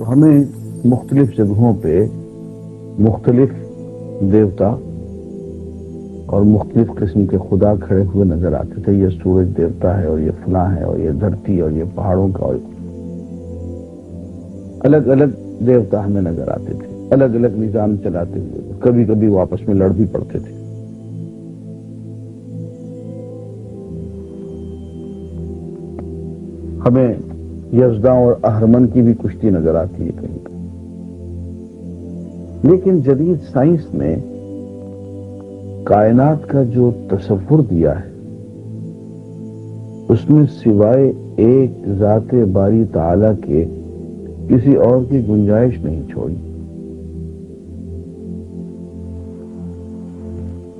ہمیں مختلف جگہوں پہ مختلف دیوتا اور مختلف قسم کے خدا کھڑے ہوئے نظر آتے تھے. یہ سورج دیوتا ہے اور یہ فلاں ہے اور یہ دھرتی اور یہ پہاڑوں کا، اور الگ الگ دیوتا ہمیں نظر آتے تھے، الگ الگ نظام چلاتے ہوئے. کبھی کبھی وہ آپس میں لڑ بھی پڑتے تھے. ہمیں یزداں اور اہرمن کی بھی کشتی نظر آتی ہے کہیں پہ. لیکن جدید سائنس نے کائنات کا جو تصور دیا ہے اس میں سوائے ایک ذات باری تعالی کے کسی اور کی گنجائش نہیں چھوڑی.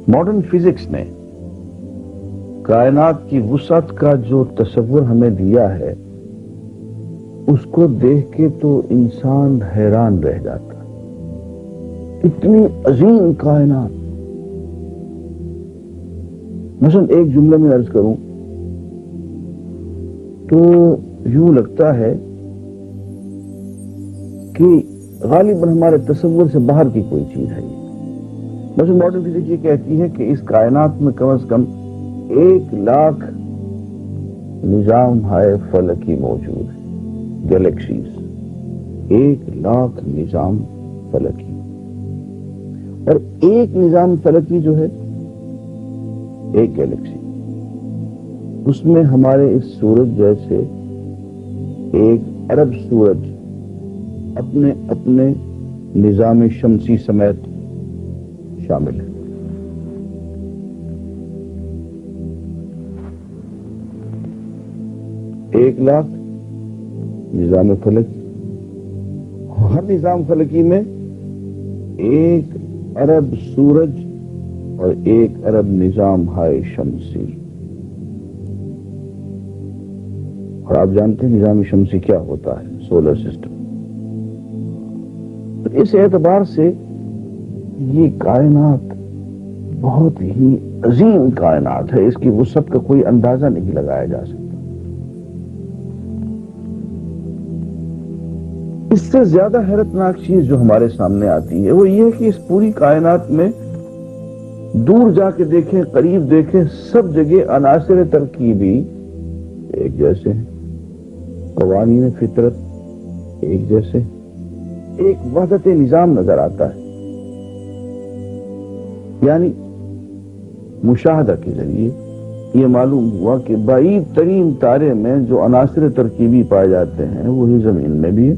ماڈرن فزکس نے کائنات کی وسعت کا جو تصور ہمیں دیا ہے اس کو دیکھ کے تو انسان حیران رہ جاتا. اتنی عظیم کائنات. مثلا ایک جملے میں عرض کروں تو یوں لگتا ہے کہ غالباً ہمارے تصور سے باہر کی کوئی چیز ہے. مثلا ماڈرن فزکس یہ کہتی ہے کہ اس کائنات میں کم از کم 1,00,000 نظام ہائے فلکی موجود ہے. گلیکسیز 1,00,000 نظام فلکی، اور ایک نظام فلکی جو ہے ایک گلیکسی، اس میں ہمارے اس سورج جیسے 1 ارب سورج اپنے اپنے نظام شمسی سمیت شامل ہے. ایک 1,00,000 نظام فلکی، ہر نظام فلکی میں 1 ارب سورج اور 1 ارب نظام ہائے شمسی. اور آپ جانتے ہیں نظام شمسی کیا ہوتا ہے؟ Solar system. تو اس اعتبار سے یہ کائنات بہت ہی عظیم کائنات ہے. اس کی وسعت کا کوئی اندازہ نہیں لگایا جا سکتا. اس سے زیادہ حیرتناک چیز جو ہمارے سامنے آتی ہے وہ یہ ہے کہ اس پوری کائنات میں دور جا کے دیکھیں، قریب دیکھیں، سب جگہ عناصر ترکیبی ایک جیسے ہیں، قوانین فطرت ایک جیسے، ایک وحدت نظام نظر آتا ہے. یعنی مشاہدہ کے ذریعے یہ معلوم ہوا کہ بعید ترین تارے میں جو عناصر ترکیبی پائے جاتے ہیں وہی زمین میں بھی ہے،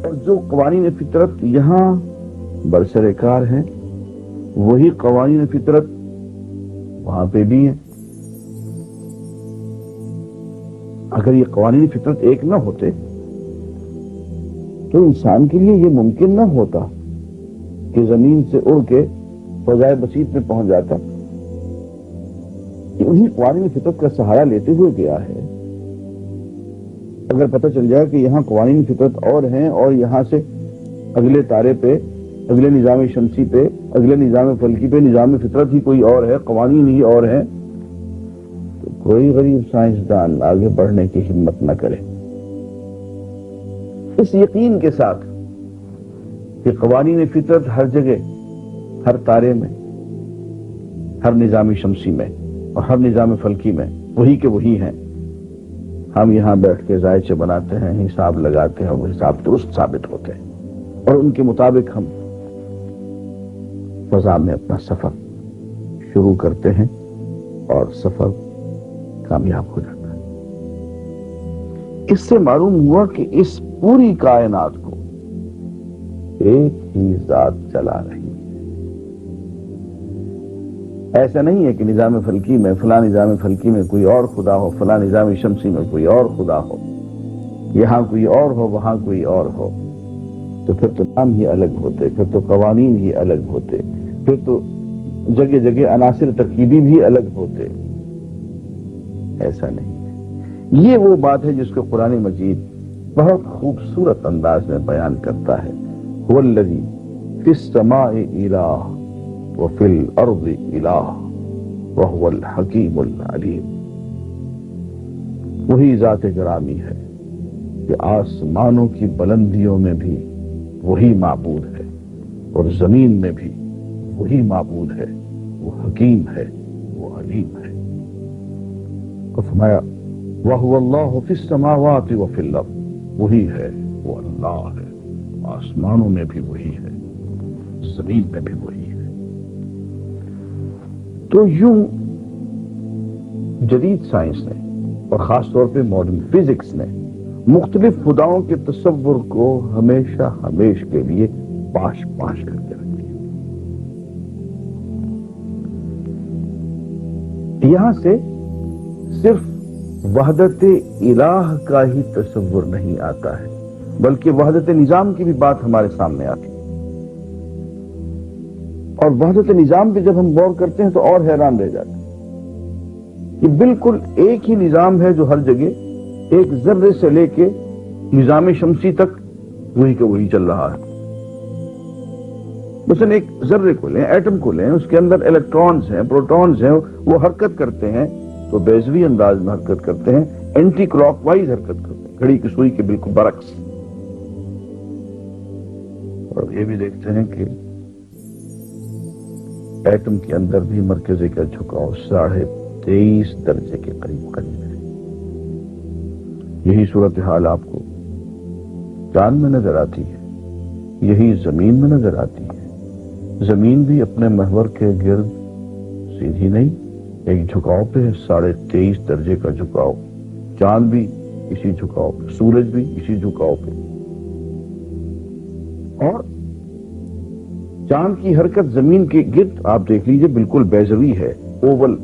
اور جو قوانین فطرت یہاں برسر کار ہیں وہی قوانین فطرت وہاں پہ بھی ہیں. اگر یہ قوانین فطرت ایک نہ ہوتے تو انسان کے لیے یہ ممکن نہ ہوتا کہ زمین سے اڑ کے فضائے بسیط میں پہنچ جاتا. انہی قوانین فطرت کا سہارا لیتے ہوئے گیا ہے. اگر پتہ چل جائے کہ یہاں قوانین فطرت اور ہیں اور یہاں سے اگلے تارے پہ، اگلے نظام شمسی پہ، اگلے نظام فلکی پہ نظام فطرت ہی کوئی اور ہے، قوانین ہی اور ہیں، تو کوئی غریب سائنسدان آگے بڑھنے کی ہمت نہ کرے. اس یقین کے ساتھ کہ قوانین فطرت ہر جگہ، ہر تارے میں، ہر نظام شمسی میں اور ہر نظام فلکی میں وہی کے وہی ہیں، ہم یہاں بیٹھ کے ذائچے بناتے ہیں، حساب لگاتے ہیں، وہ حساب درست ثابت ہوتے ہیں اور ان کے مطابق ہم فضا میں اپنا سفر شروع کرتے ہیں اور سفر کامیاب ہو جاتا ہے. اس سے معلوم ہوا کہ اس پوری کائنات کو ایک ہی ذات چلا رہی ہے. ایسا نہیں ہے کہ نظام فلکی میں، فلاں نظام فلکی میں کوئی اور خدا ہو، فلاں نظام شمسی میں کوئی اور خدا ہو، یہاں کوئی اور ہو، وہاں کوئی اور ہو. تو پھر تو نام ہی الگ ہوتے، پھر تو قوانین ہی الگ ہوتے، پھر تو جگہ جگہ عناصر ترکیبی بھی الگ ہوتے. ایسا نہیں ہے. یہ وہ بات ہے جس کو قرآن مجید بہت خوبصورت انداز میں بیان کرتا ہے. هو الذی فی السماء الہ وفی الارض الہ وهو الحکیم العلیم. وہی ذات گرامی ہے کہ آسمانوں کی بلندیوں میں بھی وہی معبود ہے اور زمین میں بھی وہی معبود ہے، وہ حکیم ہے، وہ علیم ہے۔ اور فرمایا وَهُوَ اللَّهُ فِي السَّمَاوَاتِ وَفِي الْأَرْضِ، وہی ہے، وہ اللہ ہے، آسمانوں میں بھی وہی ہے، زمین میں بھی وہی ہے۔ تو یوں جدید سائنس نے اور خاص طور پہ ماڈرن فزکس نے مختلف خداؤں کے تصور کو ہمیشہ ہمیش کے لیے پاش پاش کر کے رکھ دیا۔ یہاں سے صرف وحدت الہ کا ہی تصور نہیں آتا ہے، بلکہ وحدت نظام کی بھی بات ہمارے سامنے آتی ہے۔ اور وحدت نظام پہ جب ہم غور کرتے ہیں تو اور حیران رہ جاتے ہیں کہ بالکل ایک ہی نظام ہے جو ہر جگہ ایک ذرے سے لے کے نظام شمسی تک وہی کا وہی چل رہا ہے۔ مثلا ایک ذرے کو لیں، ایٹم کو لیں، اس کے اندر الیکٹرانز ہیں، پروٹونز ہیں، وہ حرکت کرتے ہیں تو بیضوی انداز میں حرکت کرتے ہیں، اینٹی کلاک وائز حرکت کرتے ہیں، گھڑی کی سوئی کے بالکل برعکس۔ اور یہ بھی دیکھتے ہیں کہ ایٹم کے اندر بھی مرکزی کا جھکاؤ 23.5 درجے کے قریب قریب ہے۔ یہی صورتحال آپ کو چاند میں نظر آتی ہے، یہی زمین میں نظر آتی ہے۔ زمین بھی اپنے محور کے گرد سیدھی نہیں، ایک جھکاؤ پہ ہے، 23.5 درجے کا جھکاؤ۔ چاند بھی اسی جھکاؤ پہ، سورج بھی اسی جھکاؤ پہ۔ اور چاند کی حرکت زمین کے گرد آپ دیکھ لیجئے بالکل بیضوی ہے، اوول،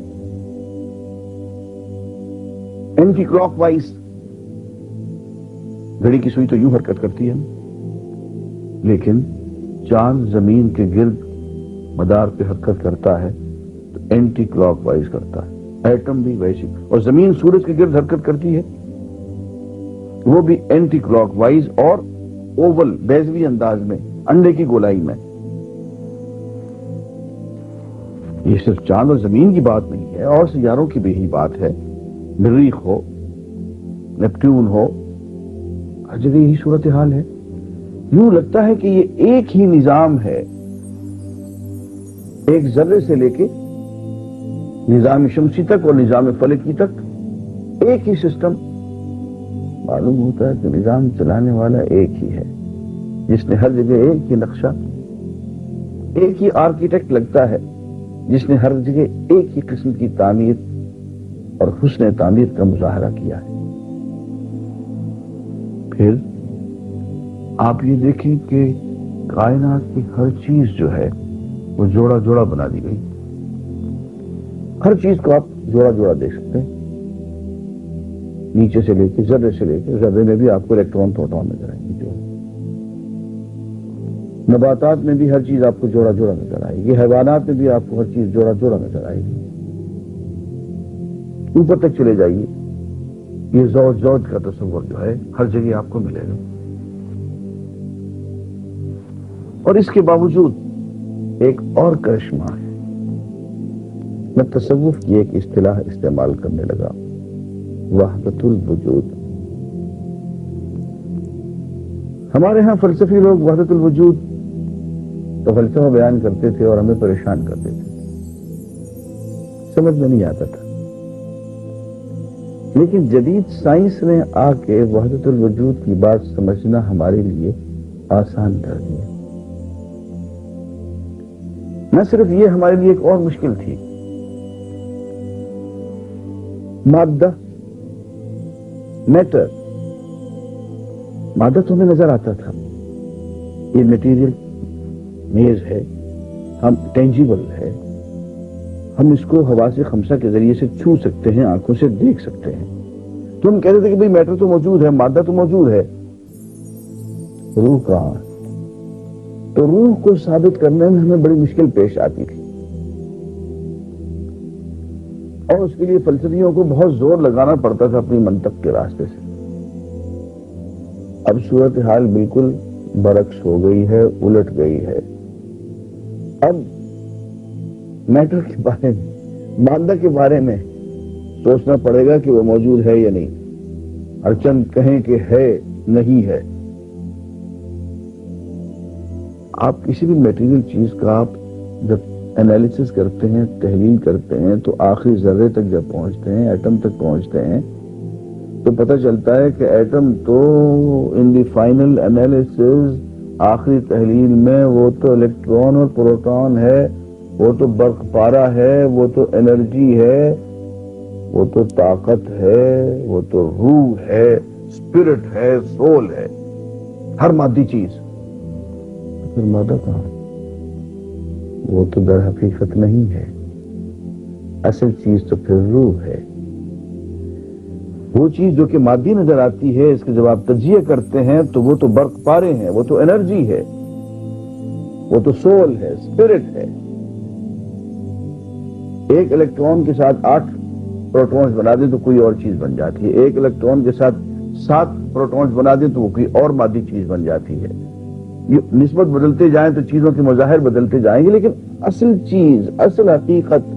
اینٹی کلاک وائز۔ گھڑی کی سوئی تو یوں حرکت کرتی ہے، لیکن چاند زمین کے گرد مدار پہ حرکت کرتا ہے تو اینٹی کلاک وائز کرتا ہے۔ ایٹم بھی ویسے، اور زمین سورج کے گرد حرکت کرتی ہے، وہ بھی اینٹی کلاک وائز اور اوول بیضوی انداز میں، انڈے کی گولائی میں۔ یہ صرف چاند اور زمین کی بات نہیں ہے، اور سیاروں کی بھی ہی بات ہے۔ مریخ ہو، نیپٹون ہو، ہر جگہ یہی صورتحال ہے۔ یوں لگتا ہے کہ یہ ایک ہی نظام ہے، ایک ذرے سے لے کے نظام شمسی تک اور نظام فلکی تک ایک ہی سسٹم۔ معلوم ہوتا ہے کہ نظام چلانے والا ایک ہی ہے، جس نے ہر جگہ ایک ہی نقشہ، ایک ہی آرکیٹیکٹ لگتا ہے، جس نے ہر جگہ ایک ہی قسم کی تعمیر اور حسن تعمیر کا مظاہرہ کیا ہے۔ پھر آپ یہ دیکھیں کہ کائنات کی ہر چیز جو ہے وہ جوڑا جوڑا بنا دی گئی۔ ہر چیز کو آپ جوڑا جوڑا دیکھ سکتے ہیں، نیچے سے لے کے ذرے سے لے کے، ذرے میں بھی آپ کو الیکٹران پروٹون نظر آئیں گے، جو نباتات میں بھی ہر چیز آپ کو جوڑا جوڑا نظر آئے گی، حیوانات میں بھی آپ کو ہر چیز جوڑا جوڑا نظر آئے گی۔ اوپر تک چلے جائیے، یہ زوج زوج کا تصور جو ہے ہر جگہ آپ کو ملے گا۔ اور اس کے باوجود ایک اور کرشمہ ہے، میں تصوف کی ایک اصطلاح استعمال کرنے لگا، وحدت الوجود۔ ہمارے ہاں فلسفی لوگ وحدت الوجود تو فلسفہ بیان کرتے تھے اور ہمیں پریشان کرتے تھے، سمجھ میں نہیں آتا تھا۔ لیکن جدید سائنس نے آ کے وحدت الوجود کی بات سمجھنا ہمارے لیے آسان کر دیا۔ نہ صرف یہ، ہمارے لیے ایک اور مشکل تھی، مادہ، میٹر۔ مادہ تو ہمیں نظر آتا تھا، یہ میٹیریل میز ہے، ہم ٹینجیبل ہے، ہم اس کو حواس خمسہ کے ذریعے سے چھو سکتے ہیں، آنکھوں سے دیکھ سکتے ہیں۔ تو ہم کہتے تھے کہ بھئی میٹر تو موجود ہے، مادہ تو موجود ہے، روح کہاں؟ تو روح کو ثابت کرنے میں ہمیں بڑی مشکل پیش آتی تھی، اور اس کے لیے فلسفیوں کو بہت زور لگانا پڑتا تھا اپنی منطق کے راستے سے۔ اب صورتحال بالکل برعکس ہو گئی ہے، الٹ گئی ہے۔ اب میٹر کے بارے میں، مادہ کے بارے میں سوچنا پڑے گا کہ وہ موجود ہے یا نہیں۔ ہر چند کہیں کہ ہے نہیں ہے. آپ کسی بھی میٹیریل چیز کا آپ جب انالیسس کرتے ہیں، تحلیل کرتے ہیں، تو آخری ذرے تک جب پہنچتے ہیں، ایٹم تک پہنچتے ہیں، تو پتہ چلتا ہے کہ ایٹم تو ان دی فائنل انالیسس، آخری تحلیل میں، وہ تو الیکٹران اور پروٹون ہے، وہ تو برق پارا ہے، وہ تو انرجی ہے، وہ تو طاقت ہے، وہ تو روح ہے، اسپرٹ ہے، سول ہے، ہر مادی چیز. پھر مادہ کہاں؟ وہ تو در حقیقت نہیں ہے. اصل چیز تو پھر روح ہے. وہ چیز جو کہ مادی نظر آتی ہے، اس کے جب آپ تجزیہ کرتے ہیں تو وہ تو برق پارے ہیں، وہ تو انرجی ہے، وہ تو سول ہے، اسپرٹ ہے. ایک الیکٹران کے ساتھ 8 پروٹونز بنا دیں تو کوئی اور چیز بن جاتی ہے. ایک الیکٹران کے ساتھ 7 پروٹونز بنا دیں تو وہ کوئی اور مادی چیز بن جاتی ہے. یہ نسبت بدلتے جائیں تو چیزوں کے مظاہر بدلتے جائیں گے، لیکن اصل چیز، اصل حقیقت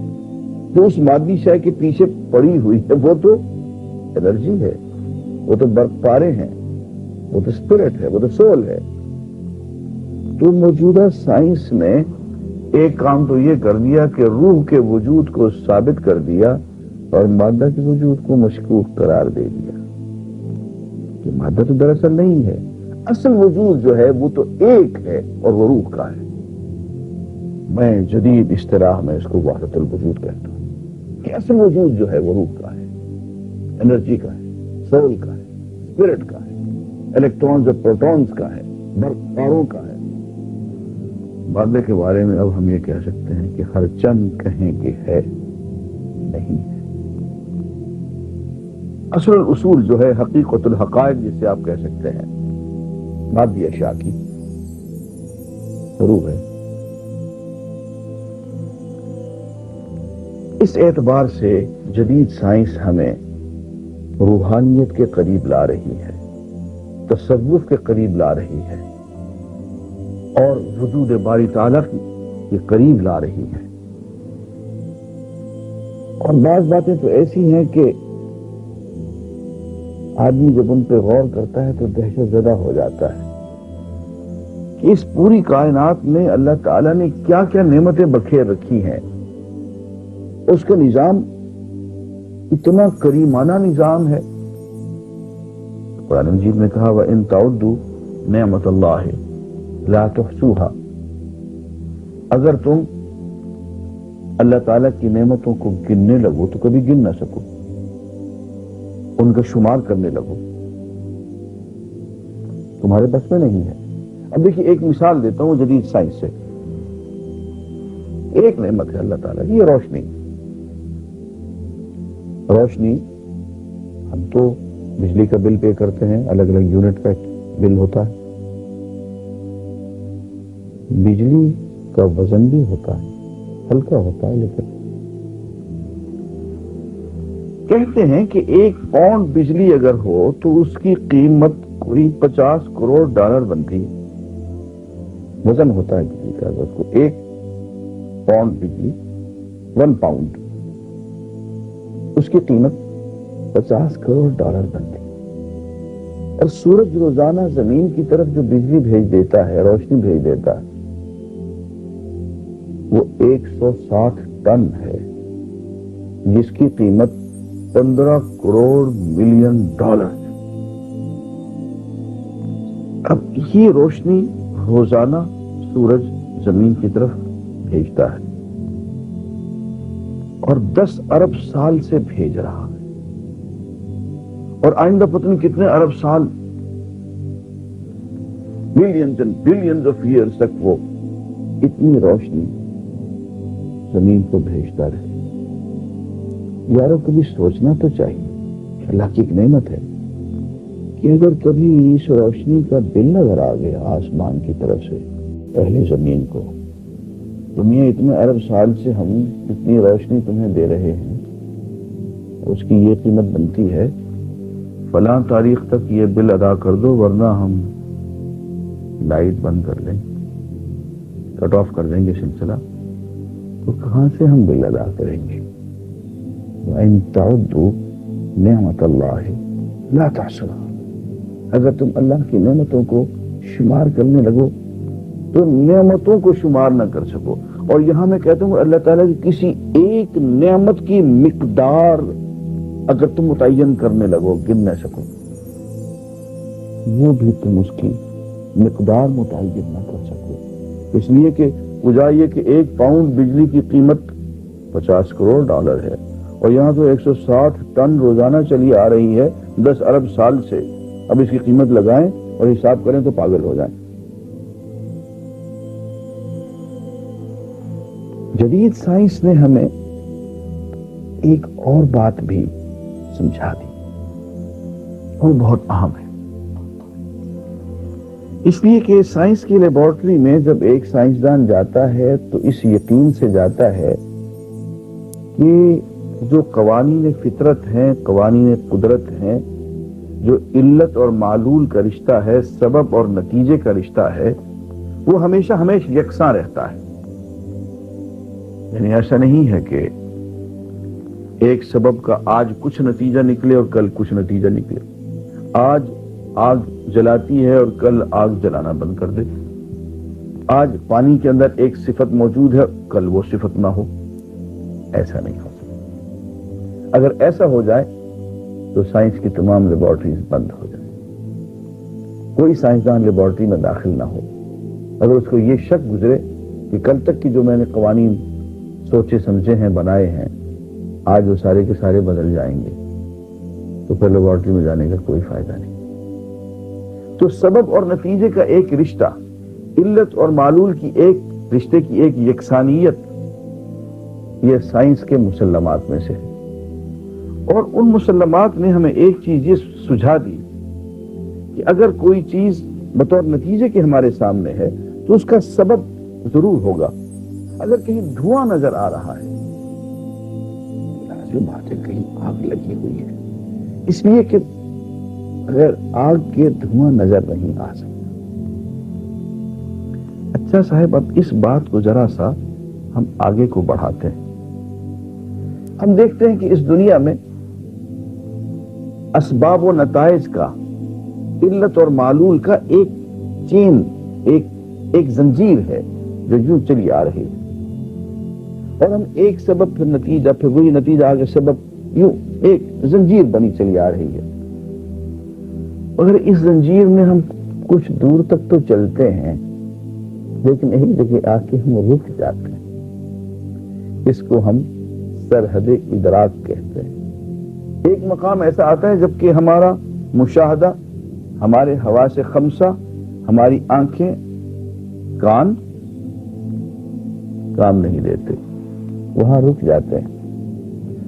جو اس مادی شے کے پیچھے پڑی ہوئی ہے، وہ تو انرجی ہے، وہ تو برق پارے ہیں، وہ تو اسپرٹ ہے، وہ تو سول ہے. تو موجودہ سائنس نے ایک کام تو یہ کر دیا کہ روح کے وجود کو ثابت کر دیا اور مادہ کے وجود کو مشکوک قرار دے دیا کہ مادہ تو دراصل نہیں ہے. اصل وجود جو ہے وہ تو ایک ہے اور وہ روح کا ہے. میں جدید اصطلاح میں اس کو وحدت الوجود کہتا ہوں کہ اصل وجود جو ہے وہ روح کا ہے، انرجی کا ہے، سول کا ہے، اسپرٹ کا ہے، الیکٹرانز اور پروٹونز کا ہے، برق پاروں کا ہے. مادے کے بارے میں اب ہم یہ کہہ سکتے ہیں کہ ہر چند کہیں کہ ہے، نہیں ہے. اصل اصول جو ہے حقیقت الحقائق جسے آپ کہہ سکتے ہیں، مادی اشیاء کی روح ہے. اس اعتبار سے جدید سائنس ہمیں روحانیت کے قریب لا رہی ہے، تصوف کے قریب لا رہی ہے، اور وجود باری تعالیٰ کے قریب لا رہی ہے. اور بعض باتیں تو ایسی ہیں کہ آدمی جب ان پہ غور کرتا ہے تو دہشت زدہ ہو جاتا ہے کہ اس پوری کائنات میں اللہ تعالیٰ نے کیا کیا نعمتیں بکھیر رکھی ہیں. اس کا نظام اتنا کریمانہ نظام ہے. قرآن مجید میں کہا وَإِن تَعُدُّوا نِعْمَتَ اللَّهِ لَا تُحْصُوهَا، اگر تم اللہ تعالیٰ کی نعمتوں کو گننے لگو تو کبھی گن نہ سکو، ان کا شمار کرنے لگو تمہارے بس میں نہیں ہے. اب دیکھیے ایک مثال دیتا ہوں جدید سائنس سے. ایک نعمت ہے اللہ تعالیٰ کی، یہ روشنی. روشنی ہم تو بجلی کا بل پے کرتے ہیں، الگ الگ یونٹ کا بل ہوتا ہے. بجلی کا وزن بھی ہوتا ہے، ہلکا ہوتا ہے، لیکن کہتے ہیں کہ 1 پاؤنڈ بجلی اگر ہو تو اس کی قیمت کوئی 50 کروڑ ڈالر بنتی ہے. وزن ہوتا ہے بجلی کا. اگر کو 1 پاؤنڈ بجلی، 1 پاؤنڈ، اس کی قیمت 50 کروڑ ڈالر بنتی ہے. اور سورج روزانہ زمین کی طرف جو بجلی بھیج دیتا ہے، روشنی بھیج دیتا ہے، وہ 160 ٹن ہے، جس کی قیمت 15 کروڑ ملین ڈالر. اب یہ روشنی روزانہ سورج زمین کی طرف بھیجتا ہے اور 10 ارب سال سے بھیج رہا ہے، اور آئندہ پتہ نہیں کتنے ارب سال، billions and billions of years تک وہ اتنی روشنی زمین کو بھیجتا رہے. یارو کبھی سوچنا تو چاہیے کہ اللہ کی ایک نعمت ہے کہ اگر کبھی اس روشنی کا بل نظر آ گیا آسمان کی طرف سے اہل زمین کو، تو میاں اتنے ارب سال سے ہم اتنی روشنی تمہیں دے رہے ہیں، اس کی یہ قیمت بنتی ہے، فلاں تاریخ تک یہ بل ادا کر دو ورنہ ہم لائٹ بند کر لیں، کٹ آف کر دیں گے سلسلہ. تو کہاں سے ہم بل ادا کریں گے؟ وَإِن تَعُدُّوا نِعْمَتَ اللَّهِ لَا تُحْصُوهَا. اگر تم اللہ کی نعمتوں کو شمار کرنے لگو تو نعمتوں کو شمار نہ کر سکو. اور یہاں میں کہتا ہوں اللہ تعالیٰ کی کسی ایک نعمت کی مقدار اگر تم متعین کرنے لگو گن نہ سکو, وہ بھی تم اس کی مقدار متعین نہ کر سکو. اس لیے کہ وجہ یہ کہ 1 پاؤنڈ بجلی کی قیمت $50 کروڑ ہے, اور یہاں تو 160 ٹن روزانہ چلی آ رہی ہے 10 ارب سال سے. اب اس کی قیمت لگائیں اور حساب کریں تو پاگل ہو جائیں. جدید سائنس نے ہمیں ایک اور بات بھی سمجھا دی اور بہت اہم ہے. اس لیے کہ سائنس کی لیبارٹری میں جب ایک سائنسدان جاتا ہے تو اس یقین سے جاتا ہے کہ جو قوانین فطرت ہیں, قوانین قدرت ہیں, جو علت اور معلول کا رشتہ ہے, سبب اور نتیجے کا رشتہ ہے, وہ ہمیشہ یکساں رہتا ہے. یعنی ایسا نہیں ہے کہ ایک سبب کا آج کچھ نتیجہ نکلے اور کل کچھ نتیجہ نکلے. آج آگ جلاتی ہے اور کل آگ جلانا بند کر دے. آج پانی کے اندر ایک صفت موجود ہے, کل وہ صفت نہ ہو. ایسا نہیں ہو سکتا. اگر ایسا ہو جائے تو سائنس کی تمام لیبارٹریز بند ہو جائیں. کوئی سائنسدان لیبارٹری میں داخل نہ ہو اگر اس کو یہ شک گزرے کہ کل تک کی جو میں نے قوانین سوچے سمجھے ہیں, بنائے ہیں, آج وہ سارے کے سارے بدل جائیں گے, تو پھر لیبارٹری میں جانے کا کوئی فائدہ نہیں. تو سبب اور نتیجے کا ایک رشتہ, علت اور معلول کی ایک رشتے کی ایک یکسانیت, یہ سائنس کے مسلمات میں سے ہے. اور ان مسلمات نے ہمیں ایک چیز یہ سجھا دی کہ اگر کوئی چیز بطور نتیجے کے ہمارے سامنے ہے تو اس کا سبب ضرور ہوگا. اگر کہیں دھواں نظر آ رہا ہے, لازم بات ہے کہیں آگ لگی ہوئی ہے, اس لیے کہ اگر آگ کے دھواں نظر نہیں آ سکتا. اچھا صاحب, اب اس بات کو ذرا سا ہم آگے کو بڑھاتے ہیں. ہم دیکھتے ہیں کہ اس دنیا میں اسباب و نتائج کا, علت اور معلول کا ایک چین, ایک زنجیر ہے جو یوں چلی آ رہی ہے. اور ہم ایک سبب پھر نتیجہ, پھر وہی نتیجہ آگے سبب, یوں ایک زنجیر بنی چلی آ رہی ہے. اگر اس زنجیر میں ہم کچھ دور تک تو چلتے ہیں لیکن ایک جگہ آ کے ہم رک جاتے ہیں. اس کو ہم سرحد ادراک کہتے ہیں. ایک مقام ایسا آتا ہے جب کہ ہمارا مشاہدہ, ہمارے حواس خمسہ, ہماری آنکھیں, کان کام نہیں دیتے, وہاں رک جاتے ہیں.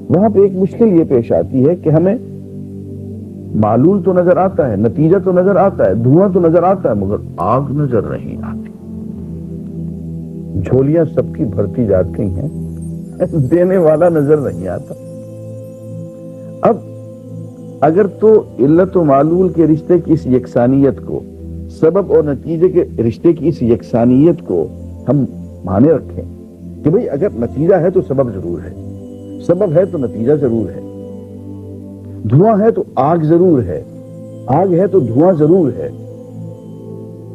وہاں پہ ایک مشکل یہ پیش آتی ہے کہ ہمیں معلول تو نظر آتا ہے, نتیجہ تو نظر آتا ہے, دھواں تو نظر آتا ہے, مگر آگ نظر نہیں آتی. جھولیاں سب کی بھرتی جاتی ہیں, دینے والا نظر نہیں آتا. اب اگر تو علت و معلول کے رشتے کی اس یکسانیت کو, سبب اور نتیجے کے رشتے کی اس یکسانیت کو ہم مانے رکھیں کہ بھئی اگر نتیجہ ہے تو سبب ضرور ہے, سبب ہے تو نتیجہ ضرور ہے, دھواں ہے تو آگ ضرور ہے, آگ ہے تو دھواں ضرور ہے.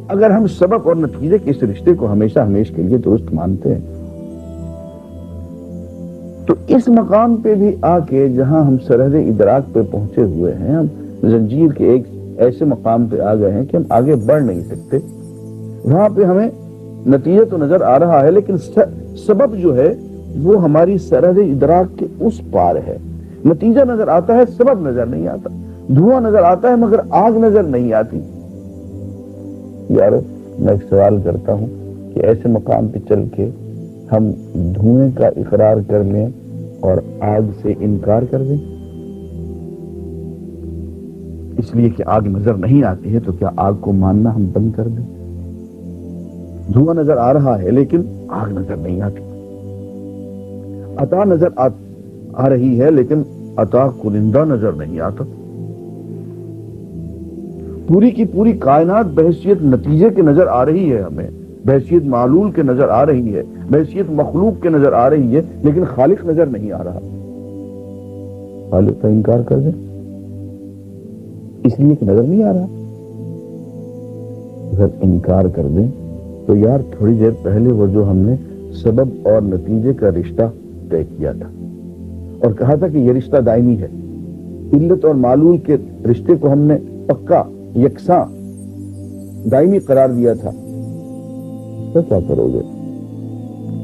اگر ہم سبب اور نتیجے کے اس رشتے کو ہمیشہ کے لیے درست مانتے ہیں تو اس مقام پہ بھی آ کے جہاں ہم سرحد ادراک پہ پہنچے ہوئے ہیں, ہم زنجیر کے ایک ایسے مقام پہ آ گئے ہیں کہ ہم آگے بڑھ نہیں سکتے. وہاں پہ ہمیں نتیجہ تو نظر آ رہا ہے لیکن سبب جو ہے وہ ہماری سرحد ادراک کے اس پار ہے. نتیجہ نظر آتا ہے, سبب نظر نہیں آتا. دھواں نظر آتا ہے مگر آگ نظر نہیں آتی. یارو, میں ایک سوال کرتا ہوں کہ ایسے مقام پہ چل کے ہم دھوئیں کا اقرار کر لیں اور آگ سے انکار کر دیں, اس لیے کہ آگ نظر نہیں آتی ہے تو کیا آگ کو ماننا ہم بند کر دیں؟ دھواں نظر آ رہا ہے لیکن آگ نظر نہیں آتی. عطا نظر آ رہی ہے لیکن عطا کنندہ نظر نہیں آتا. پوری کی پوری کائنات بحیثیت نتیجے کے نظر آ رہی ہے, ہمیں بحیثیت معلول کے نظر آ رہی ہے, بحیثیت مخلوق کے نظر آ رہی ہے, لیکن خالق نظر نہیں آ رہا. خالق کا انکار کر دیں اس لیے کہ نظر نہیں آ رہا. اگر انکار کر دیں تو یار تھوڑی دیر پہلے وہ جو ہم نے سبب اور نتیجے کا رشتہ طے کیا تھا اور کہا تھا کہ یہ رشتہ دائمی ہے، علت اور معلول کے رشتے کو ہم نے پکا یکساں دائمی قرار دیا تھا، تو کیا کرو گے؟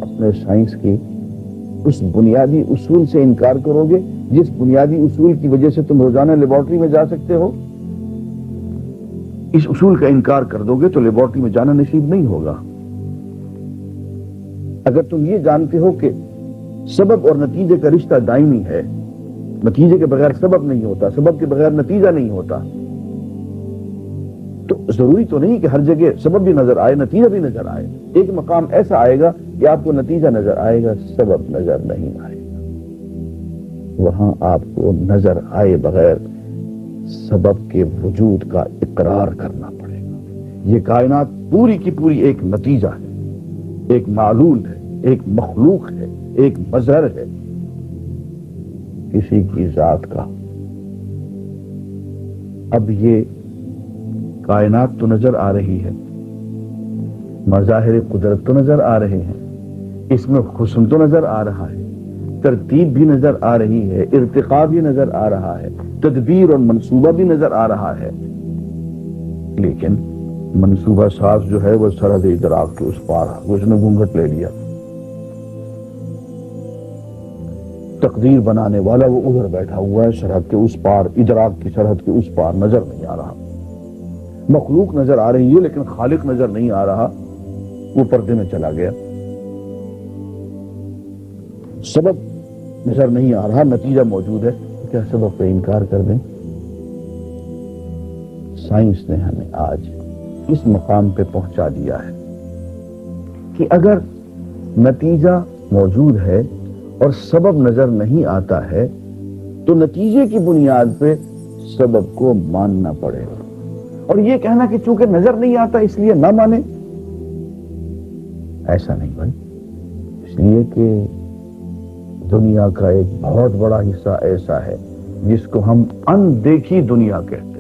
اپنے سائنس کی اس بنیادی اصول سے انکار کرو گے جس بنیادی اصول کی وجہ سے تم روزانہ لیبارٹری میں جا سکتے ہو؟ اس اصول کا انکار کر دو گے تو لیبارٹری میں جانا نصیب نہیں ہوگا۔ اگر تم یہ جانتے ہو کہ سبب اور نتیجے کا رشتہ دائمی ہے، نتیجے کے بغیر سبب نہیں ہوتا، سبب کے بغیر نتیجہ نہیں ہوتا، تو ضروری تو نہیں کہ ہر جگہ سبب بھی نظر آئے نتیجہ بھی نظر آئے۔ ایک مقام ایسا آئے گا کہ آپ کو نتیجہ نظر آئے گا، سبب نظر نہیں آئے گا۔ وہاں آپ کو نظر آئے بغیر سبب کے وجود کا اقرار کرنا پڑے گا۔ یہ کائنات پوری کی پوری ایک نتیجہ ہے، ایک معلول ہے، ایک مخلوق ہے، ایک مظہر ہے کسی کی ذات کا۔ اب یہ کائنات تو نظر آ رہی ہے، مظاہر قدرت تو نظر آ رہے ہیں، اس میں حسن تو نظر آ رہا ہے، ترتیب بھی نظر آ رہی ہے، ارتقاء بھی نظر آ رہا ہے، تدبیر اور منصوبہ بھی نظر آ رہا ہے، لیکن منصوبہ ساز جو ہے وہ سرحد ادراک کے اس پار ہے، اس نے گھونگھٹ لے لیا۔ تقدیر بنانے والا وہ ادھر بیٹھا ہوا ہے، سرحد کے اس پار، ادراک کی سرحد کے اس پار نظر نہیں آ رہا۔ مخلوق نظر آ رہی ہے لیکن خالق نظر نہیں آ رہا، وہ پردے میں چلا گیا۔ سبب نظر نہیں آ رہا، نتیجہ موجود ہے، کیا سبب پہ انکار کر دیں؟ سائنس نے ہمیں آج اس مقام پہ پہنچا دیا ہے کہ اگر نتیجہ موجود ہے اور سبب نظر نہیں آتا ہے تو نتیجے کی بنیاد پہ سبب کو ماننا پڑے گا، اور یہ کہنا کہ چونکہ نظر نہیں آتا اس لیے نہ مانے، ایسا نہیں بھائی۔ اس لیے کہ دنیا کا ایک بہت بڑا حصہ ایسا ہے جس کو ہم اندیکھی دنیا کہتے ہیں۔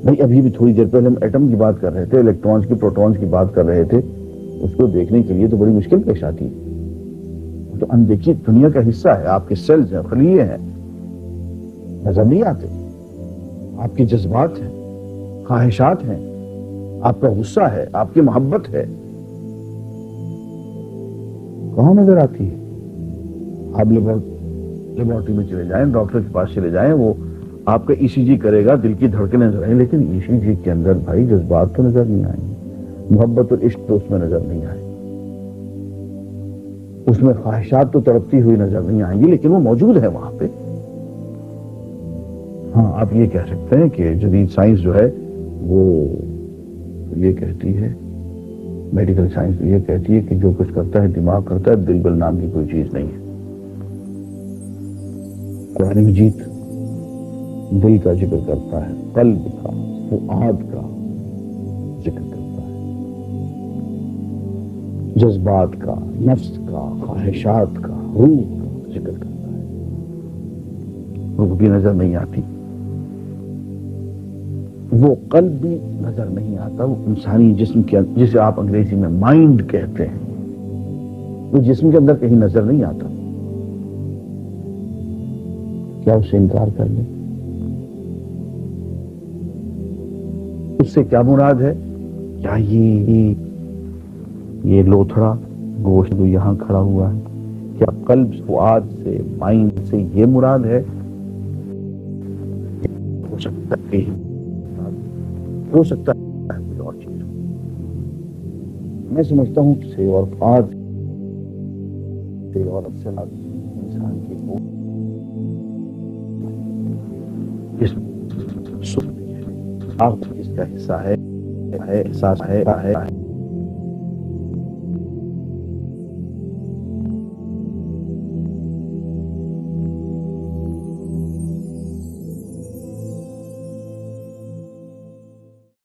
بھائی ابھی بھی تھوڑی دیر پہلے ہم ایٹم کی بات کر رہے تھے، الیکٹرانز کی، پروٹونز کی بات کر رہے تھے، اس کو دیکھنے کے لیے تو بڑی مشکل پیش آتی ہے۔ تو اندیکھی دنیا کا حصہ ہے، آپ کے سیلز ہیں، خلیے ہیں، نظر نہیں آتے۔ آپ کے جذبات ہیں، خواہشات ہیں، آپ کا غصہ ہے، آپ کی محبت ہے، کہاں نظر آتی ہے؟ آپ لیبارٹری میں چلے جائیں، ڈاکٹر کے پاس چلے جائیں، وہ آپ کا ای سی جی کرے گا، دل کی دھڑکنیں نظر آئیں، لیکن ای سی جی کے اندر بھائی جذبات تو نظر نہیں آئیں گے، محبت اور عشق تو اس میں نظر نہیں آئے، اس میں خواہشات تو تڑپتی ہوئی نظر نہیں آئیں گی، لیکن وہ موجود ہے وہاں پہ۔ ہاں آپ یہ کہہ سکتے ہیں کہ جدید سائنس جو ہے وہ یہ کہتی ہے، میڈیکل سائنس یہ کہتی ہے کہ جو کچھ کرتا ہے دماغ کرتا ہے، دل بل نام کی کوئی چیز نہیں ہے۔ قرآن مجید دل کا ذکر کرتا ہے، قلب کا، فؤاد کا ذکر کرتا ہے، جذبات کا، نفس کا، خواہشات کا، روح کا ذکر کرتا ہے۔ روح بھی نظر نہیں آتی، وہ قلب بھی نظر نہیں آتا، وہ انسانی جسم کے، جسے آپ انگریزی میں مائنڈ کہتے ہیں، وہ جسم کے اندر کہیں نظر نہیں آتا۔ کیا اسے انکار کر لیں؟ اس سے کیا مراد ہے؟ کیا یہ لوتھڑا گوشت جو یہاں کھڑا ہوا ہے، کیا قلب، فؤاد سے، مائنڈ سے یہ مراد ہے؟ ہو سکتا ہے کوئی اور چیز ہو۔ میں سمجھتا ہوں کہ اور آج سے اور اکثر انسان کی جس کا حصہ ہے احساس ہے